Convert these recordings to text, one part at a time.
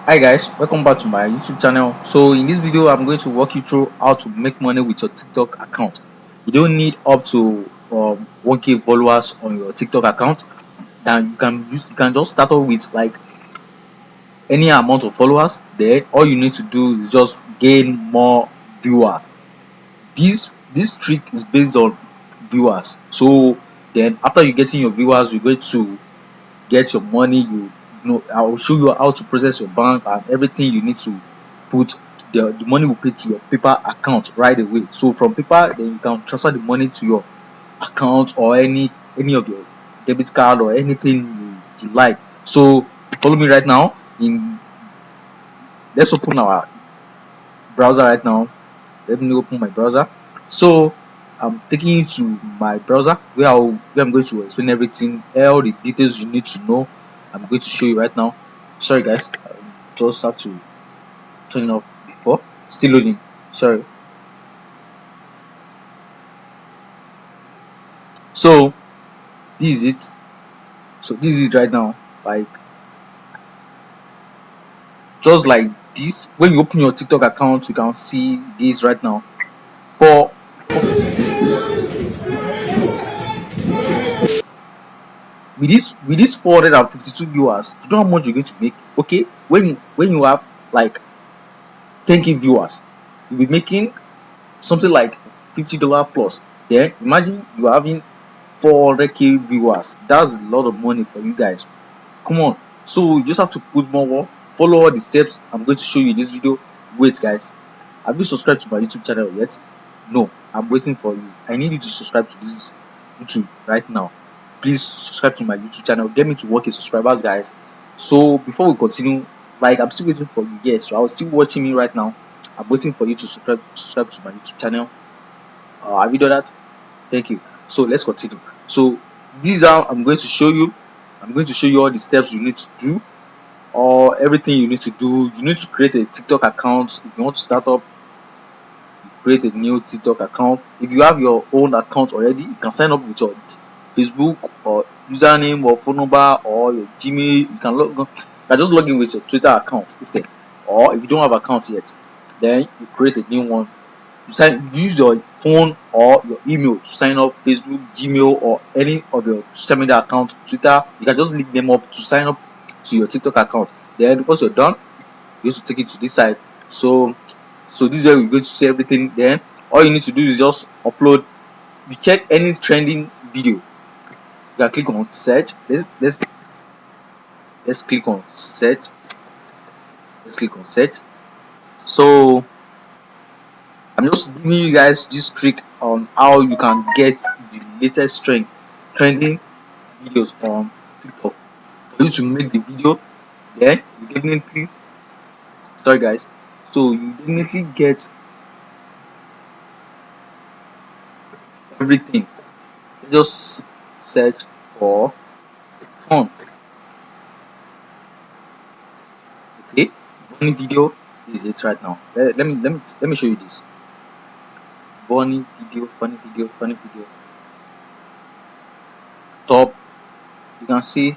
Hi guys, welcome back to my YouTube channel. So in this video I'm going to walk you through how to make money with your TikTok account. You don't need up to 1k followers on your TikTok account. Then you can just start off with like any amount of followers. Then all you need to do is just gain more viewers. This trick is based on viewers. So then after you getting your viewers, you're going to get your money. I will show you how to process your bank and everything you need to put. The money will pay to your paper account right away. So from paper, then you can transfer the money to your account or any of your debit card or anything you like. So follow me right now. Let's open our browser right now. Let me open my browser. So I'm taking you to my browser where I'm going to explain everything, all the details you need to know. I'm going to show you right now. Sorry guys, I just have to turn it off before. Still loading. Sorry. So this is it. So this is it right now. Like just like this. When you open your TikTok account, you can see this right now. For with this 452 viewers, you know how much you're going to make. Okay, when you have like 10k viewers, you'll be making something like $50 plus. Then imagine you having 400k viewers. That's a lot of money for you guys. Come on. So you just have to put more work. Follow all the steps I'm going to show you in this video. Wait guys, have you subscribed to my YouTube channel yet? No, I'm waiting for you. I need you to subscribe to this YouTube right now. Please subscribe to my YouTube channel. Get me to 1k subscribers guys. So before we continue, like I'm still waiting for you. Yes, so I was still watching me right now. I'm waiting for you to subscribe to my YouTube channel. Have you done that? Thank you. So let's continue. So this is how I'm going to show you. I'm going to show you all the steps you need to do, or everything you need to do. You need to create a TikTok account. If you want to start up, create a new TikTok account. If you have your own account already, you can sign up with your Facebook or username or phone number or your Gmail. You can just log in with your Twitter account instead. Or if you don't have account yet, then you create a new one. Use your phone or your email to sign up Facebook, Gmail, or any of your social media accounts, Twitter. You can just link them up to sign up to your TikTok account. Then once you're done, you have to take it to this side. So this is where we're going to see everything. Then all you need to do is just upload. You check any trending video. You can click on search. Let's click on search. Let's click on search. So I'm just giving you guys this trick on how you can get the latest trending videos on TikTok. For you to make the video, then you definitely sorry guys. So you definitely get everything. Just search for fun. Okay, funny video. This is it right now. Let me show you this. Funny video, funny video, funny video. Top, you can see.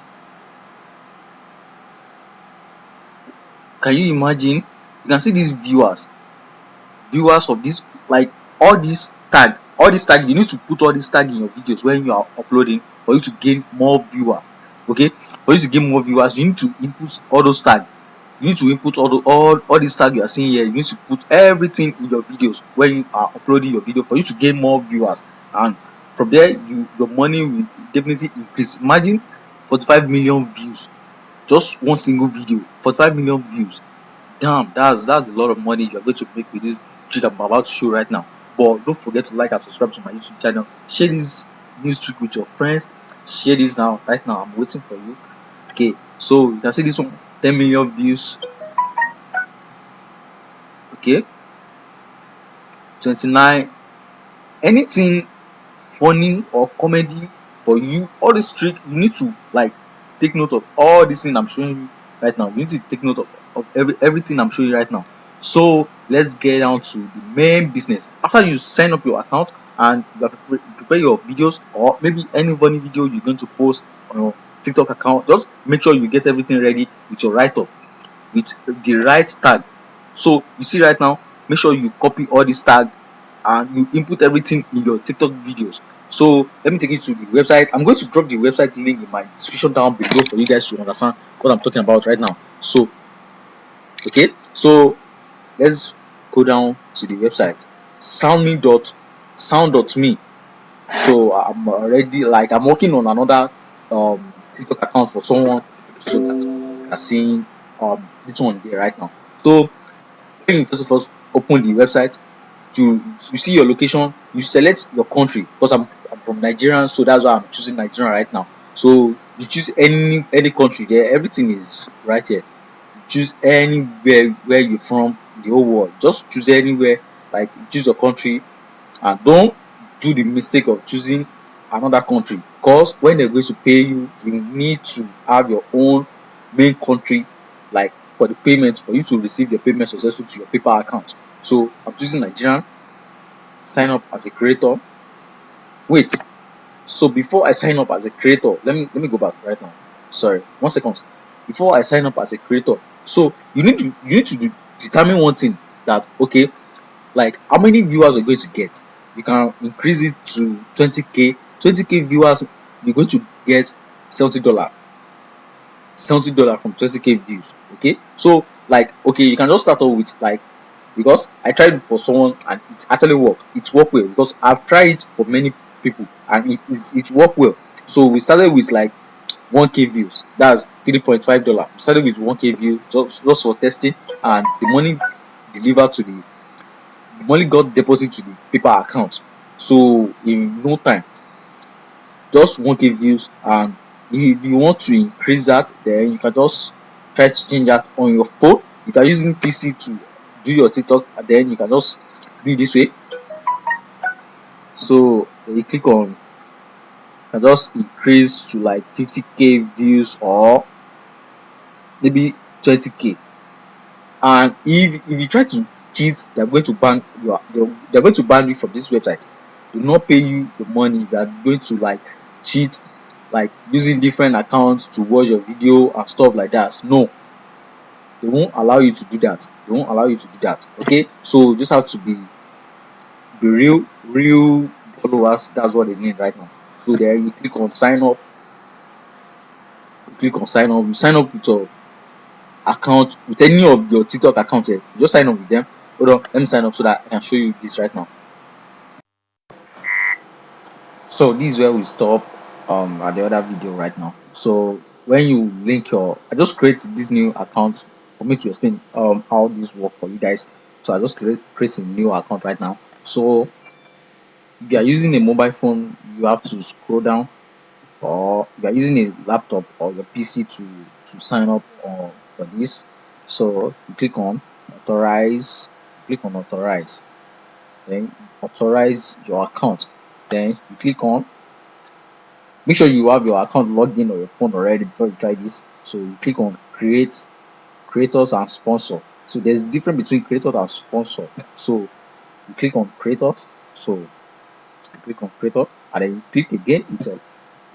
Can you imagine? You can see these viewers of this, like all this tag. You need to put all this tag in your videos when you are uploading for you to gain more viewers. Okay, for you to gain more viewers, you need to input all those tags. You need to input all these tags you are seeing here. You need to put everything in your videos when you are uploading your video for you to gain more viewers, and from there your money will definitely increase. Imagine 45 million views, just one single video. 45 million views. Damn, that's a lot of money you're going to make with this trick I'm about to show right now. But don't forget to like and subscribe to my YouTube channel. Share this news trick with your friends. Share this now, right now. I'm waiting for you. Okay, so you can see this one, 10 million views. Okay, 29. Anything funny or comedy for you, all this trick, you need to like take note of all this thing I'm showing you right now. You need to take note of everything I'm showing you right now. So let's get down to the main business. After you sign up your account and you prepare your videos, or maybe any funny video you're going to post on your TikTok account, just make sure you get everything ready with your write-up. with the right tag. So you see right now, make sure you copy all this tag and you input everything in your TikTok videos. So let me take you to the website. I'm going to drop the website link in my description down below for you guys to understand what I'm talking about right now. So okay, so let's go down to the website, sound.me. So I'm already, like, I'm working on another TikTok account for someone, so that I'm seeing this one there right now. So when you first of all open the website, you see your location, you select your country, because I'm from Nigeria, so that's why I'm choosing Nigeria right now. So you choose any country there, everything is right here. You choose anywhere where you're from in the whole world, just choose anywhere, like choose your country, and don't do the mistake of choosing another country, because when they're going to pay you, you need to have your own main country, like for the payment, for you to receive your payment successful to your PayPal account. So I'm choosing Nigerian, sign up as a creator. Wait, so before I sign up as a creator, let me go back right now. Sorry, 1 second. Before I sign up as a creator, so you need to determine one thing, that okay, like how many viewers are you going to get. You can increase it to 20k. 20k viewers, you're going to get $70. $70 from 20k views. Okay, so like, okay, you can just start off with, like, because I tried it for someone and it actually worked. It worked well, because I've tried it for many people and it worked well. So we started with like 1k views, that's $3.5. We started with 1k views, just for testing, and delivered to the the money got deposited to the PayPal account. So in no time, just 1k views. And if you want to increase that, then you can just try to change that on your phone. If you are using PC to do your TikTok, then you can just do it this way. So you click on, you can just increase to like 50k views, or maybe 20k. And if you try to cheat, they're going to ban they're going to ban you from this website. Do not pay you the money if you are going to like cheat, like using different accounts to watch your video and stuff like that. No, they won't allow you to do that. They won't allow you to do that. Okay, so you just have to be real followers. That's what they need right now. So there you click on sign up. You click on sign up. You sign up with your account, with any of your TikTok accounts here. You just sign up with them. Hold on, let me sign up so that I can show you this right now. So this is where we stop at the other video right now. So when you link your, I just create this new account for me to explain how this work for you guys. So I just create a new account right now. So if you are using a mobile phone, you have to scroll down, or if you are using a laptop or your PC to sign up for this. So you click on authorize, then authorize your account. Then you click on, make sure you have your account logged in on your phone already before you try this. So you click on creators and sponsor. So there's difference between creator and sponsor. So you click on creators. So you click on creator, and then you click again with a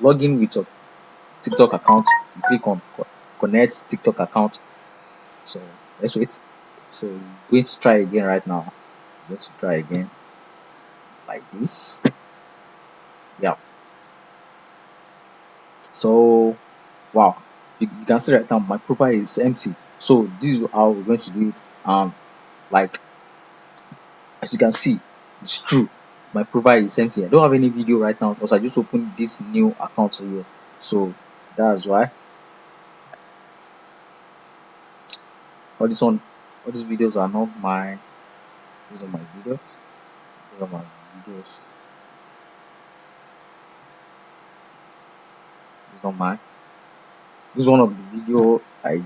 login with your TikTok account. You click on connect TikTok account. So let's wait. So you're going to try again right now. You're going to try again like this. Yeah. So wow, you can see right now my profile is empty. So this is how we're going to do it. Like, as you can see, it's true, my profile is empty. I don't have any video right now because I just opened this new account here. So that's why all this one all these videos are not my these are my videos. These are my videos. These are my This is one of the video I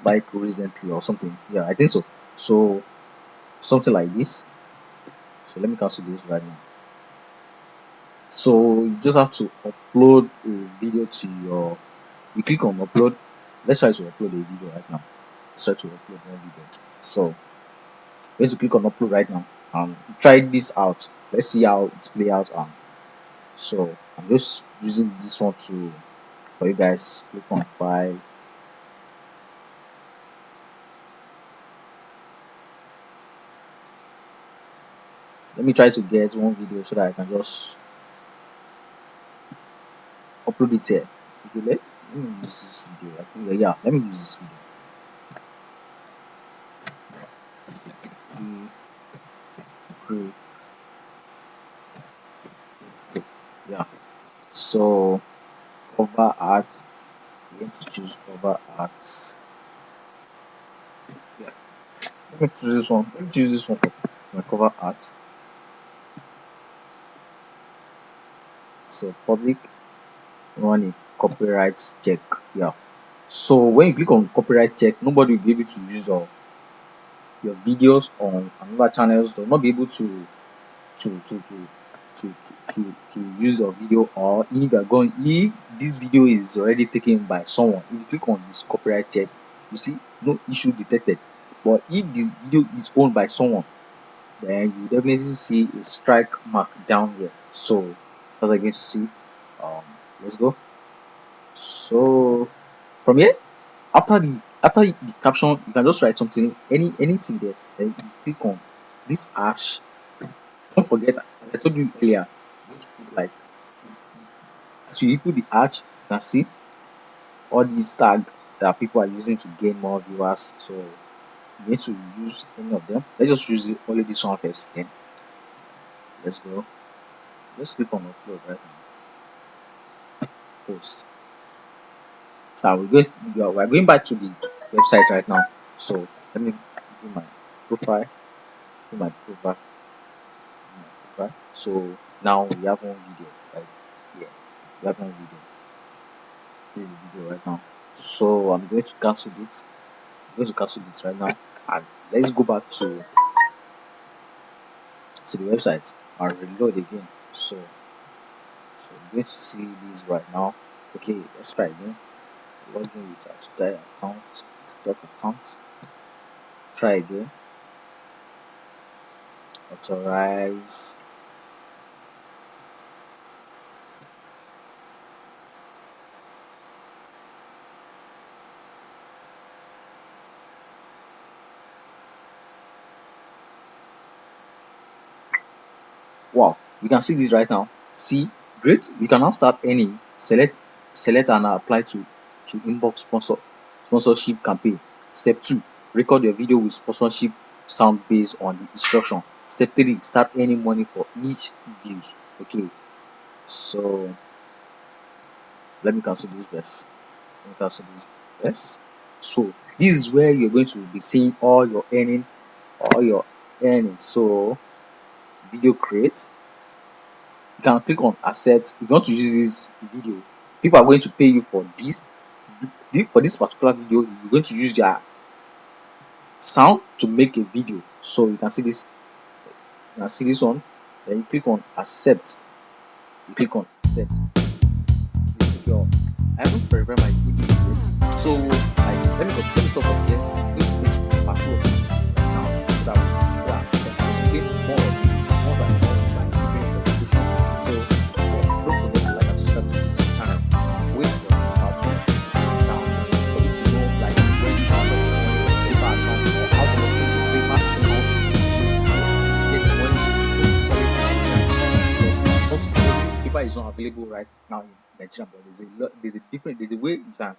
like recently or something. Yeah, I think so. So something like this. So let me cancel this right now. So you just have to upload a video to your, you click on upload. Let's try to upload a video right now. Let's try to upload one video. So you have to click on upload right now and try this out. Let's see how it play out. So I'm just using this one to for you guys. Click on file, Let me try to get one video so that I can just upload it here. Okay, let me use this video. I think, yeah, let me use this video. The yeah. So cover art. We're going to choose cover art. Yeah. Let me choose this one. Let me choose this one for my cover art. So public, run a copyright check. Yeah. So when you click on copyright check, nobody will be able to use your videos on another channels. They'll not be able to to to to use your video, or if you're going, if this video is already taken by someone, if you click on this copyright check, you see no issue detected. But if this video is owned by someone, then you definitely see a strike mark down here. So as I going to see, let's go. So from here, after the caption, you can just write something, anything there. Then you click on this hash. Don't forget, as I told you earlier, you need to put like, so you put the hash, you can see all these tags that people are using to gain more viewers. So you need to use any of them. Let's just use only this one first. Then let's go. Let's click on upload right now. Post. So we're going back to the website right now. So let me do my profile. To my profile. So now we have one video right here. We have one video. This is the video right now. So I'm going to cancel it. I'm going to cancel this right now, and let's go back to the website and reload again. So I'm going to see this right now. Okay, let's try again. Log in with our Twitter account, TikTok account. Try again. Authorize. Wow, we can see this right now. See, great. We can now start earning. Select and apply to inbox sponsorship campaign. Step 2, record your video with sponsorship sound based on the instruction. Step 3, start earning money for each views. Okay, so let me cancel this verse. Let me cancel this verse. So this is where you're going to be seeing all your earning, So video create. You can click on accept. If you want to use this video, people are going to pay you for this. For this particular video, you're going to use their sound to make a video. So you can see this. You can see this one. Then you click on accept. You click on accept. I haven't verified my email yet. So let me stop from here. I'm going to make password right now. So that I can get more of this once I know my email verification. So don't forget to like and subscribe to this channel. Wait for part 2 down for you to know like when you have a paper account or how to open the paper account to get money because paper is not available right now in Nigeria, but there's a way you can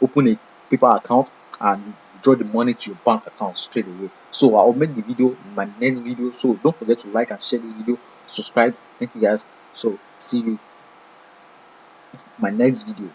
open a paper account and draw the money to your bank account straight away. So I'll make the video in my next video. So don't forget to like and share this video, subscribe. Thank you guys. So see you in my next video.